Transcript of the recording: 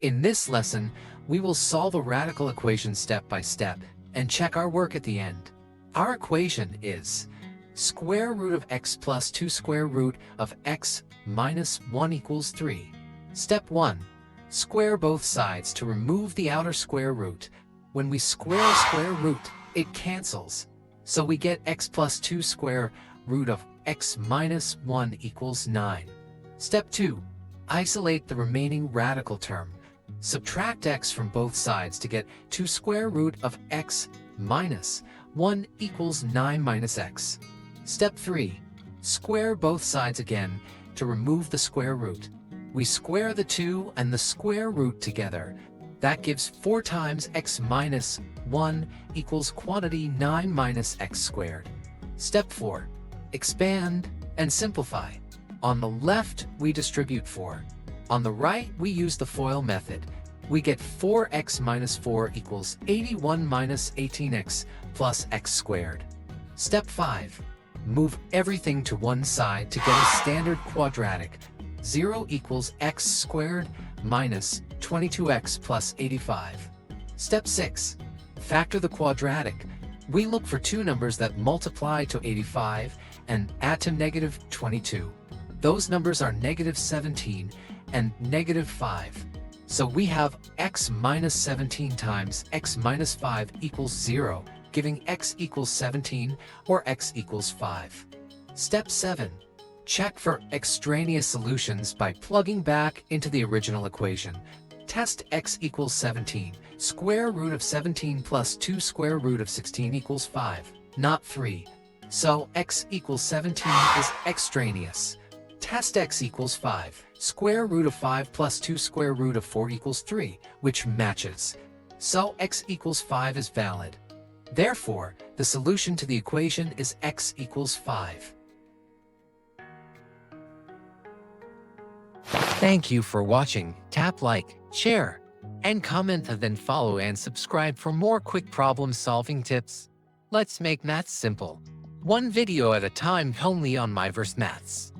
In this lesson, we will solve a radical equation step by step and check our work at the end. Our equation is square root of x plus 2 square root of x minus 1 equals 3. Step 1. Square both sides to remove the outer square root. When we square a square root, it cancels. So we get x plus 2 square root of x minus 1 equals 9. Step 2. Isolate the remaining radical term. Subtract x from both sides to get 2 square root of x minus 1 equals 9 minus x. Step 3. Square both sides again to remove the square root. We square the 2 and the square root together. That gives 4 times x minus 1 equals quantity 9 minus x squared. Step 4. Expand and simplify. On the left, we distribute 4. On the right, we use the FOIL method. We get 4x minus 4 equals 81 minus 18x plus x squared. Step 5. Move everything to one side to get a standard quadratic. 0 equals x squared minus 22x plus 85. Step 6. Factor the quadratic. We look for two numbers that multiply to 85 and add to negative 22. Those numbers are negative 17 and negative 5. So we have x minus 17 times x minus 5 equals 0, giving x equals 17 or x equals 5. Step 7. Check for extraneous solutions by plugging back into the original equation. Test x equals 17. Square root of 17 plus 2 square root of 16 equals 5, not 3. So x equals 17 is extraneous. Test x equals 5. Square root of 5 plus 2 square root of 4 equals 3, which matches. So x equals 5 is valid. Therefore, the solution to the equation is x equals 5. Thank you for watching. Tap like, share, and comment, and then follow and subscribe for more quick problem-solving tips. Let's make maths simple. One video at a time only on Myverse Maths.